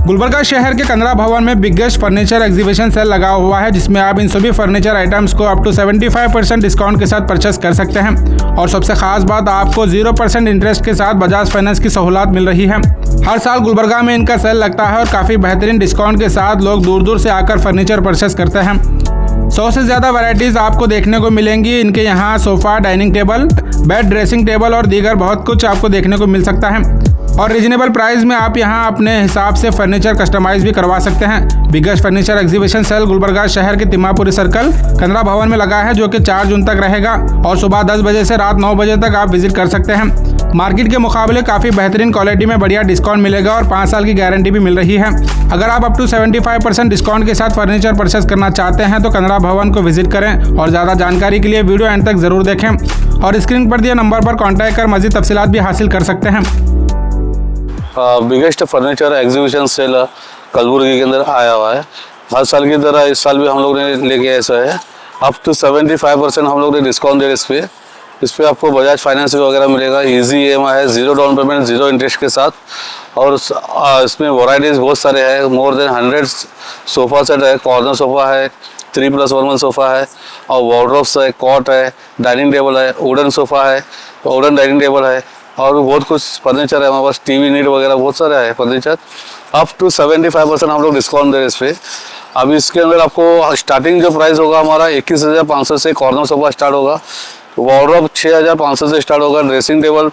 गुलबर्गा शहर के कंदरा भवन में बिगेस्ट फर्नीचर एग्जीबिशन सेल लगा हुआ है, जिसमें आप इन सभी फर्नीचर आइटम्स को अप टू 75% डिस्काउंट के साथ परचेस कर सकते हैं। और सबसे खास बात, आपको 0% इंटरेस्ट के साथ बजाज फाइनेंस की सहूलत मिल रही है। हर साल गुलबर्गा में इनका सेल लगता है और काफ़ी बेहतरीन डिस्काउंट के साथ लोग दूर दूर से आकर फर्नीचर परचेस करते हैं। 100 से ज़्यादा वैरायटीज़ आपको देखने को मिलेंगी। इनके यहाँ sofa, dining table, bed, dressing table और दीगर बहुत कुछ आपको देखने को मिल सकता है। और रीजनेबल प्राइस में आप यहाँ अपने हिसाब से फर्नीचर कस्टमाइज भी करवा सकते हैं। Biggest furniture exhibition sale Gulbarga शहर के तिम्मापुरी सर्कल कंदरा भवन में लगा है, जो कि 4 जून तक रहेगा और सुबह 10 बजे से रात 9 बजे तक आप विजिट कर सकते हैं। मार्केट के मुकाबले काफ़ी बेहतरीन क्वालिटी में बढ़िया डिस्काउंट मिलेगा और 5 साल की गारंटी भी मिल रही है। अगर आप अप टू 75% डिस्काउंट के साथ फर्नीचर परचेस करना चाहते हैं तो कंदरा भवन को विजिट करें और ज़्यादा जानकारी के लिए वीडियो एंड तक ज़रूर देखें और स्क्रीन पर दिए नंबर पर कॉन्टैक्ट कर मज़ीद तफसीलात भी हासिल कर सकते हैं। Biggest furniture exhibition sale Kalaburagi के अंदर आया हुआ है। हर साल की तरह इस साल भी हम लोग ने लेके ऐसा है अप टू 75% हम लोग ने डिस्काउंट दे इस पे आपको बजाज फाइनेंस वगैरह मिलेगा। इजी EMI है, 0 डाउन पेमेंट, 0 इंटरेस्ट के साथ। और इसमें वैरायटीज़ बहुत सारे हैं। मोर देन 100 सोफ़ा सेट है, कॉर्नर सोफ़ा है, 3+1 सोफ़ा है और वार्डरोब्स है, कॉट है, डाइनिंग टेबल है, वुडन सोफ़ा है, वुडन डाइनिंग टेबल है और भी बहुत कुछ फर्नीचर है हमारे पास। टीवी नीट वगैरह बहुत सारे है फर्नीचर। अप टू 75% हम लोग डिस्काउंट दे रहे हैं इस पर। अब इसके अंदर आपको स्टार्टिंग जो प्राइस होगा हमारा 21,500 से कॉर्नर सोफ़ा स्टार्ट होगा, वार्डरोब 6,500 से स्टार्ट होगा, ड्रेसिंग टेबल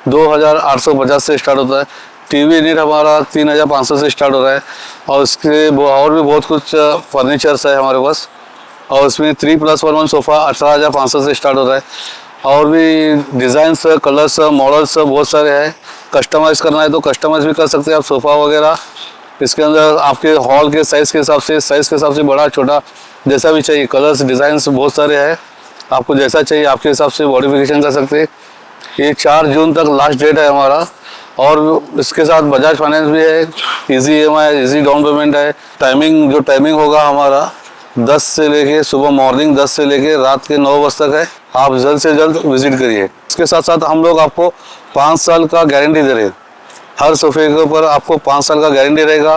2,850 से स्टार्ट होता है, टीवी नीट हमारा 3,500 से स्टार्ट हो रहा है और इसके और भी बहुत कुछ फर्नीचर्स है हमारे पास। और इसमें 3+1 सोफ़ा 18,500 से स्टार्ट होता है और भी डिज़ाइंस, कलर्स, मॉडल्स बहुत सारे हैं। कस्टमाइज़ करना है तो कस्टमाइज़ भी कर सकते हैं आप सोफ़ा वगैरह। इसके अंदर आपके हॉल के साइज़ के हिसाब से बड़ा छोटा जैसा भी चाहिए, कलर्स, डिज़ाइंस बहुत सारे हैं। आपको जैसा चाहिए आपके हिसाब से मॉडिफिकेशन कर सकते हैं। ये 4 जून तक लास्ट डेट है हमारा और इसके साथ बजाज फाइनेंस भी है, इजी EMI है, इजी डाउन पेमेंट है। टाइमिंग होगा हमारा 10 से लेके सुबह मॉर्निंग 10 से लेके रात के 9 बजे तक है। आप जल्द से जल्द विजिट करिए। इसके साथ साथ हम लोग आपको 5 साल का गारंटी दे रहे हैं। हर सोफे के ऊपर आपको 5 साल का गारंटी रहेगा।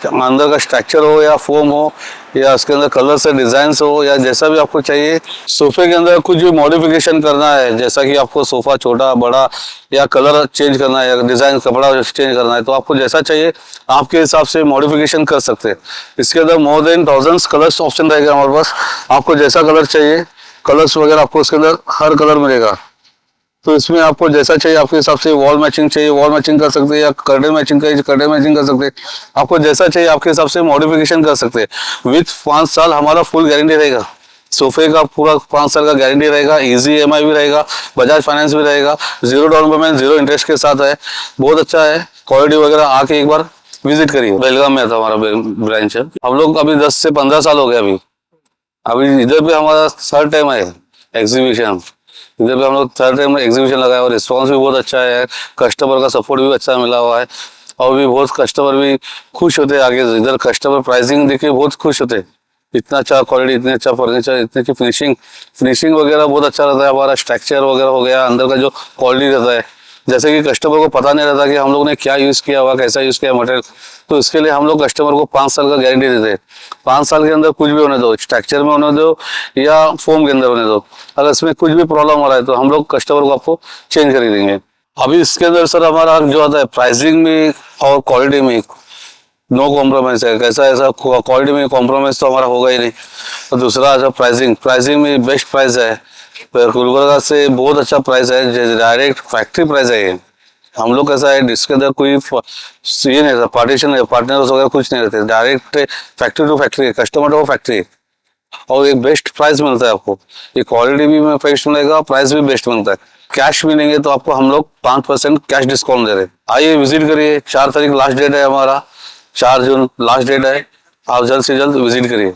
अंदर का स्ट्रक्चर हो या फोम हो या उसके अंदर कलर से डिज़ाइंस हो या जैसा भी आपको चाहिए। सोफे के अंदर कुछ भी मॉडिफिकेशन करना है, जैसा कि आपको सोफ़ा छोटा बड़ा या कलर चेंज करना है या डिज़ाइन कपड़ा चेंज करना है, तो आपको जैसा चाहिए आपके हिसाब से मॉडिफिकेशन कर सकते हैं। इसके अंदर मोर देन 1000 कलर्स ऑप्शन रहेगा हमारे पास। आपको जैसा कलर चाहिए, कलर्स वगैरह आपको इसके अंदर हर कलर मिलेगा। तो इसमें आपको जैसा चाहिए आपके हिसाब से वॉल मैचिंग चाहिए वॉल मैचिंग कर सकते हैं या कर्टेन मैचिंग चाहिए कर्टेन मैचिंग कर सकते हैं। आपको जैसा चाहिए आपके हिसाब से मॉडिफिकेशन कर सकते हैं। विथ 5 साल हमारा फुल गारंटी रहेगा। सोफे का पूरा 5 साल का गारंटी रहेगा। इजी EMI भी रहेगा, बजाज फाइनेंस भी रहेगा, 0 डाउन पेमेंट, 0 इंटरेस्ट के साथ है। बहुत अच्छा है, क्वालिटी वगैरह आके एक बार विजिट करिए। बेलगाम में था हमारा ब्रांच है। हम लोग अभी 10 से 15 साल हो गए। अभी इधर पे हमारा 3rd टाइम है एग्जीबिशन। इधर पे हम लोग 3rd टाइम एग्जीबिशन लगाया और रिस्पॉन्स भी बहुत अच्छा है। कस्टमर का सपोर्ट भी अच्छा मिला हुआ है और भी बहुत कस्टमर भी खुश होते हैं। आगे इधर कस्टमर प्राइसिंग देख के बहुत खुश होते हैं। इतना अच्छा क्वालिटी, इतने अच्छा फर्नीचर, इतनी की फिनिशिंग वगैरह बहुत अच्छा रहता है। हमारा स्ट्रक्चर वगैरह हो गया, अंदर का जो क्वालिटी रहता है, जैसे कि कस्टमर को पता नहीं रहता कि हम लोग ने क्या यूज़ किया हुआ, कैसा यूज़ किया मटेरियल। तो इसके लिए हम लोग कस्टमर को 5 साल का गारंटी देते हैं। 5 साल के अंदर कुछ भी होने दो, स्ट्रक्चर में होने दो या फोम के अंदर होने दो, अगर इसमें कुछ भी प्रॉब्लम हो रहा है तो हम लोग कस्टमर को आपको चेंज कर देंगे। अभी इसके अंदर सर हमारा जो आता है प्राइसिंग में और क्वालिटी में नो कॉम्प्रोमाइज़ है। कैसा ऐसा क्वालिटी में कॉम्प्रोमाइज़ तो हमारा होगा ही नहीं। और दूसरा ऐसा प्राइसिंग में बेस्ट प्राइस है। गुलबर्गा से बहुत अच्छा प्राइस है, डायरेक्ट फैक्ट्री प्राइस है ये। हम लोग कैसा है, इसके अंदर कोई ये नहीं रहता, पार्टीशन है, पार्टनर्स वगैरह कुछ नहीं रहते। Direct factory to factory, customer to factory और एक बेस्ट प्राइस मिलता है आपको। ये क्वालिटी भी बेस्ट मिलेगा, प्राइस भी बेस्ट मिलता है। कैश मिलेंगे तो आपको हम लोग 5% कैश डिस्काउंट दे रहे हैं। आइए विजिट करिए। 4 तारीख लास्ट डेट है हमारा, 4 जून लास्ट डेट है। आप जल्द से जल्द विजिट करिए।